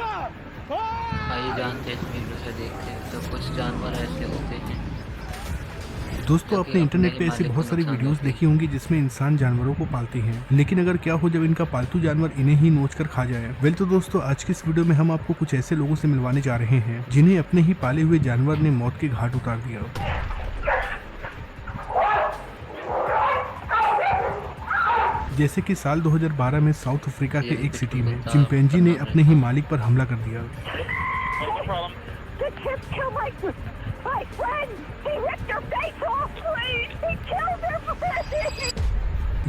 आइए जानते हैं इस वीडियो से देखते हैं। तो कुछ जानवर ऐसे होते हैं दोस्तों, जो कि आपने अपने इंटरनेट ही पे ऐसी मालिक को बहुत सारी नुकसान वीडियोस पहुंचाते देखी होंगी जिसमें इंसान जानवरों को पालते हैं, लेकिन अगर क्या हो जब इनका पालतू जानवर इन्हें ही नोच कर खा जाए। वेल तो दोस्तों, आज की इस वीडियो में हम आपको कुछ ऐसे लोगों से मिलवाने जा रहे हैं जिन्हें अपने ही पाले हुए जानवर ने मौत के घाट उतार दिया। जैसे कि साल 2012 में साउथ अफ्रीका हैं। के यही एक सिटी बिल्कुल में कुत्ता चिंपैंजी ने खतरनाक अपने ही रहता है। मालिक पर हमला कर दिया। No problem. The kid killed my friend! He ripped her face off, please! He killed her, please!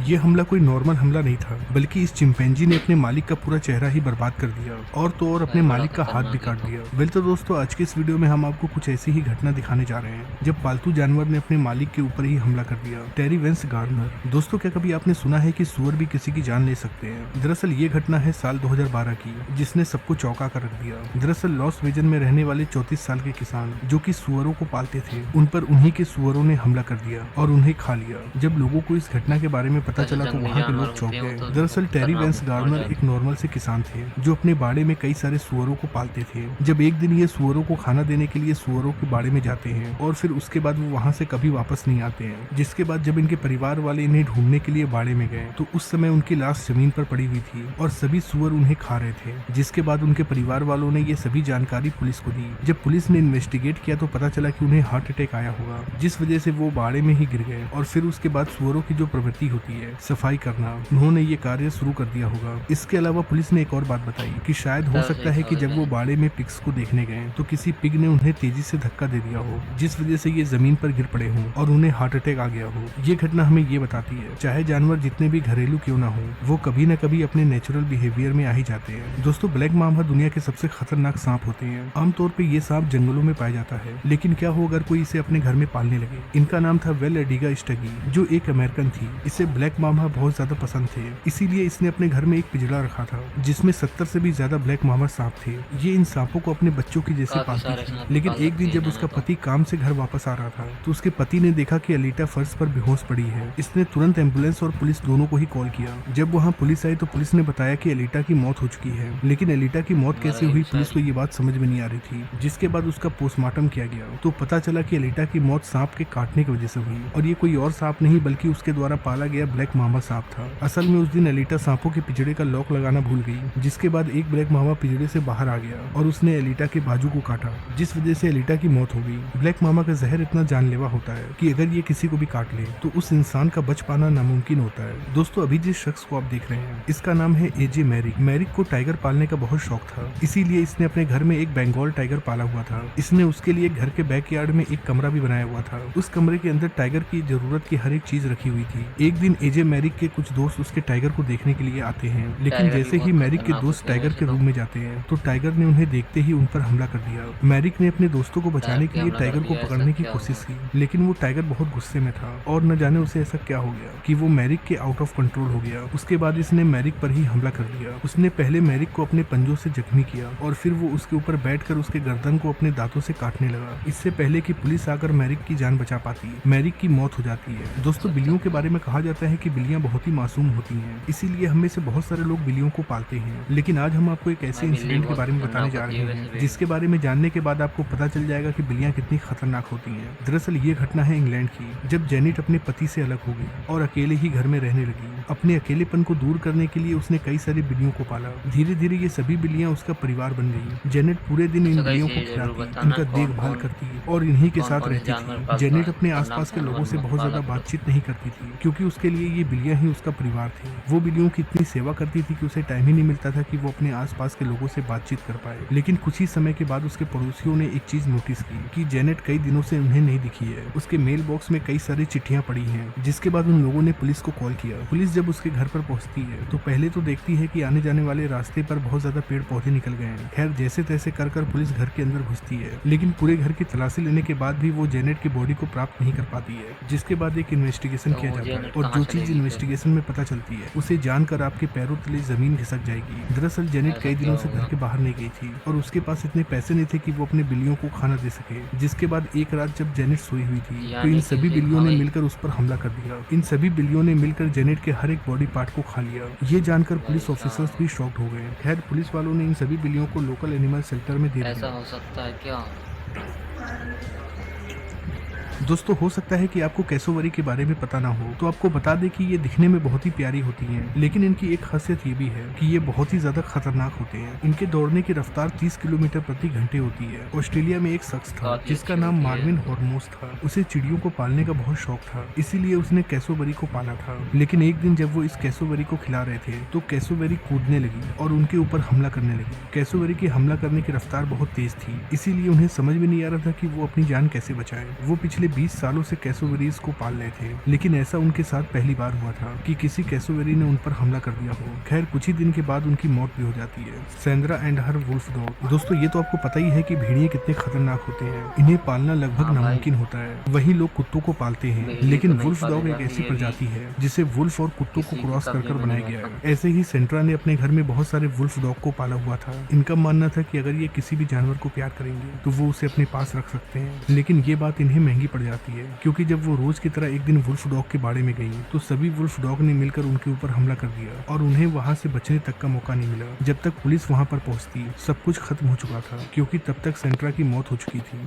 ये हमला कोई नॉर्मल हमला नहीं था, बल्कि इस चिंपैंजी ने अपने मालिक का पूरा चेहरा ही बर्बाद कर दिया और तो और अपने भाई बड़ा मालिक का हाथ भी खतरनाक है काट तो। दिया। वेल तो दोस्तों, आज के इस वीडियो में हम आपको कुछ ऐसी ही घटना दिखाने जा रहे हैं जब पालतू जानवर ने अपने मालिक के ऊपर ही हमला कर दिया। टेरी वेंस गार्डनर। दोस्तों, क्या कभी आपने सुना है कि सुअर भी किसी की जान ले सकते हैं? दरअसल ये घटना है साल 2012 की, जिसने सबको चौंका कर रख दिया। दरअसल लॉस वेजन में रहने वाले 34 साल के किसान जो कि सुअरों को पालते थे, उन पर उन्हीं के सुअरों ने हमला कर दिया और उन्हें खा लिया। जब लोगों को इस घटना के बारे में पता जो चला तो जंगली वहाँ के जानवर लोग चौंक होते हैं वो गए। तो दरअसल बहुत टेरी खतरनाक वेंस पहुंच गार्डनर जाते एक नॉर्मल से किसान थे जो अपने बाड़े में कई सारे सुअरों को पालते थे। जब एक दिन ये सुअरों को खाना देने के लिए सुअरों के बाड़े में जाते हैं और फिर उसके बाद वो वहाँ से कभी वापस नहीं आते हैं। जिसके बाद जब इनके परिवार वाले इन्हें ढूंढने के लिए बाड़े में गए तो उस समय उनकी लाश जमीन पर पड़ी हुई थी और सभी सुअर उन्हें खा रहे थे। जिसके बाद उनके परिवार वालों ने ये सभी जानकारी पुलिस को दी। जब पुलिस ने इन्वेस्टिगेट किया तो पता चला कि उन्हें हार्ट अटैक आया होगा, जिस वजह से वो बाड़े में ही गिर गए। और फिर उसके बाद सुअरों की जो प्रवृत्ति होती है सफाई करना, उन्होंने ये कार्य शुरू कर दिया होगा। इसके अलावा पुलिस ने एक और बात बताई कि शायद हो सकता है कि जब वो बाड़े में पिग्स को देखने गए तो किसी पिग ने उन्हें तेजी से धक्का दे दिया हो, जिस वजह से ये जमीन पर गिर पड़े हों और उन्हें हार्ट अटैक आ गया हो। ये घटना हमें ये बताती है चाहे जानवर जितने भी घरेलू क्यों ना हो, वो कभी न कभी अपने नेचुरल बिहेवियर में आ ही जाते हैं। दोस्तों, ब्लैक मामा दुनिया के सबसे खतरनाक सांप होते हैं। आमतौर पर ये सांप जंगलों में पाया जाता है, लेकिन क्या हो अगर कोई इसे अपने घर में पालने लगे। इनका नाम था वेल एडिगा स्टगी, जो एक अमेरिकन थी। इसे ब्लैक मामा बहुत ज्यादा पसंद थे, इसीलिए इसने अपने घर में एक पिंजरा रखा था जिसमें 70 से भी ज्यादा ब्लैक मामा सांप थे। ये इन सांपों को अपने बच्चों की जैसे काफी सारे पालती थी। सांप लेकिन पाल एक दिन रखे हैं जब उसका इन्होंने तो। पति काम से घर वापस आ रहा था तो उसके पति ने देखा कि अलीटा फर्श पर बेहोश पड़ी है। इसने तुरंत एम्बुलेंस और पुलिस दोनों को ही कॉल किया। जब वहाँ पुलिस आई तो पुलिस ने बताया कि अलीटा की मौत हो चुकी है, लेकिन अलीटा की मौत कैसे हुई पुलिस को ये बात समझ में नहीं आ रही थी। जिसके बाद उसका पोस्टमार्टम किया गया तो पता चला कि अलीटा की मौत सांप के काटने की वजह से हुई और ये कोई और सांप नहीं बल्कि उसके द्वारा पाला गया ब्लैक मामा सांप था। असल में उस दिन अलीटा सांपों के पिंजरे का लॉक लगाना भूल गई, जिसके बाद एक ब्लैक मामा पिंजरे से बाहर आ गया और उसने एलिटा के बाजू को काटा, जिस वजह से एलिटा की मौत हो गई। ब्लैक मामा का जहर इतना जानलेवा होता है कि अगर ये किसी को भी काट ले तो उस इंसान का बच पाना नामुमकिन होता है। दोस्तों, अभी जिस शख्स को आप देख रहे हैं इसका नाम है एजे मैरिक। मैरिक को टाइगर पालने का बहुत शौक था, इसीलिए इसने अपने घर में एक बंगाल टाइगर पाला हुआ था। इसने उसके लिए घर के बैकयार्ड में एक कमरा भी बनाया हुआ था। उस कमरे के अंदर टाइगर की जरूरत की हर एक चीज रखी हुई थी। एक दिन एजे मैरिक के कुछ दोस्त उसके टाइगर को देखने के लिए आते हैं, लेकिन जैसे ही मैरिक के दोस्त टाइगर के रूम में जाते हैं तो टाइगर ने उन्हें देखते ही उन पर हमला कर दिया। मैरिक ने अपने दोस्तों को बचाने के लिए टाइगर को पकड़ने की कोशिश की, लेकिन वो टाइगर बहुत गुस्से में था और न जाने उसे ऐसा क्या हो गया कि वो मैरिक के आउट ऑफ कंट्रोल हो गया। उसके बाद इसने मैरिक पर ही हमला कर दिया। उसने पहले मैरिक को अपने पंजों से जख्मी किया और फिर वो उसके ऊपर बैठकर उसके गर्दन को अपने दांतों से काटने लगा। इससे पहले कि पुलिस आकर मैरिक की जान बचा पाती, मैरिक की मौत हो जाती है। दोस्तों, बिल्लियों के बारे में कहा जाता है कि बिल्लियां बहुत ही मासूम होती हैं, इसीलिए हम में से बहुत सारे लोग बिल्लियों को पालते हैं। लेकिन आज हम आपको एक ऐसे इंसिडेंट के बारे में बताने जा रहे हैं जिसके बारे में जानने के बाद आपको पता चल जाएगा कि बिल्लियां कितनी खतरनाक होती हैं। दरअसल ये घटना है इंग्लैंड की, जब जेनेट अपने पति से अलग हो गई और अकेले ही घर में रहने लगी। अपने अकेलेपन को दूर करने के लिए उसने कई सारी बिल्लियों को पाला। धीरे धीरे ये सभी बिल्लियां उसका परिवार बन गई। जेनेट पूरे दिन इन बिल्लियों को खिलाती, इनका देखभाल करती और इन्हीं के साथ रहती थी। जेनेट अपने आसपास के लोगों से बहुत ज्यादा बातचीत नहीं करती थी क्योंकि उसके लिए ये बिल्लियां ही उसका परिवार थी। वो बिल्लियों की इतनी सेवा करती थी कि उसे टाइम ही नहीं मिलता था कि वो अपने आसपास के लोगों से बातचीत कर पाए। लेकिन कुछ ही समय के बाद उसके पड़ोसियों ने एक चीज नोटिस की कि जेनेट कई दिनों से उन्हें नहीं दिखी है। उसके मेल बॉक्स में कई सारी चिट्ठियां पड़ी हैं, जिसके बाद उन लोगों ने पुलिस को कॉल किया। पुलिस जब उसके घर पर पहुंचती है तो पहले तो देखती है कि आने जाने वाले रास्ते पर बहुत ज्यादा पेड़ पौधे निकल गए हैं। खैर, जैसे तैसे कर पुलिस घर के अंदर घुसती है, लेकिन पूरे घर की तलाशी लेने के बाद भी वो जेनेट की बॉडी को प्राप्त नहीं कर पाती है। जिसके बाद एक इन्वेस्टिगेशन किया जाता है और जो चीज चलेगी इन्वेस्टिगेशन में पता चलती है उसे जानकर आपके पैरों तले जमीन खिसक जाएगी। दरअसल जेनेट ऐसा कई क्या दिनों से होगा? घर के बाहर नहीं गई थी और उसके पास इतने पैसे नहीं थे कि वो अपने बिल्लियों को खाना दे सके। जिसके बाद एक रात जब जेनेट सोई हुई थी तो यानी इन कि सभी उसे बिल्लियों खा ने गई। मिलकर उस पर हमला कर दिया। इन सभी बिल्लियों ने मिलकर जेनेट के हर एक बॉडी पार्ट को खा लिया। ये जानकर पुलिस भाई ऑफिसर्स साहब। भी शॉक्ड हो गए। खैर पुलिस वालों ने इन सभी बिल्लियों को लोकल एनिमल शेल्टर में दे ऐसा दिया। हो सकता है क्या? दोस्तों हो सकता है कि आपको कैसोवरी के बारे में पता ना हो, तो आपको बता दें कि ये दिखने में बहुत ही प्यारी होती हैं, लेकिन इनकी एक खासियत ये भी है कि ये बहुत ही ज्यादा खतरनाक होते हैं। इनके दौड़ने की रफ्तार 30 किलोमीटर प्रति घंटे होती है। ऑस्ट्रेलिया में एक शख्स था काफी जिसका अच्छी नाम होती है। मार्विन हॉर्मोस था। उसे चिड़ियों को पालने का बहुत शौक था, इसीलिए उसने कैसोवरी को पाला था। लेकिन एक दिन जब वो इस कैसोवरी को खिला रहे थे तो कैसोवरी कूदने लगी और उनके ऊपर हमला करने लगी। कैसोवरी की हमला करने की रफ्तार बहुत तेज थी, इसीलिए उन्हें समझ में नहीं आ रहा था कि वो अपनी जान कैसे बचाएं। वो पिछले 20 सालों से कैसोवेरीज को पाल रहे थे, लेकिन ऐसा उनके साथ पहली बार हुआ था कि किसी कैसोवेरी ने उन पर हमला कर दिया हो। खैर कुछ ही दिन के बाद उनकी मौत भी हो जाती है। Sandra and her wolf dog. दोस्तों ये तो आपको पता ही है कि भेड़िए कितने खतरनाक होते हैं, इन्हें पालना लगभग हाँ भाई। नामुमकिन होता है। वही लोग कुत्तों को पालते हैं, भेड़िए लेकिन तो नहीं वुल्फ पाले डॉग एक जाते, ऐसी ये प्रजाति है जिसे वुल्फ और कुत्तों को किसी क्रॉस के कर कब्जे में बनाया नहीं गया आता। है। ऐसे ही सेंट्रा ने अपने घर में बहुत सारे वुल्फ डॉग को पाला हुआ था। इनका मानना था कि अगर ये किसी भी जानवर को प्यार करेंगे तो वो उसे अपने पास रख सकते हैं, लेकिन ये बात इन्हें महंगी पड़ जाती है, क्योंकि जब वो रोज की तरह एक दिन वुल्फ डॉग के बाड़े में गई तो सभी वुल्फ डॉग ने मिलकर उनके ऊपर हमला कर दिया और उन्हें वहां से बचने तक का मौका नहीं मिला। जब तक पुलिस वहां पर पहुंचती सब कुछ खत्म हो चुका था, क्योंकि तब तक सेंट्रा की मौत हो चुकी थी।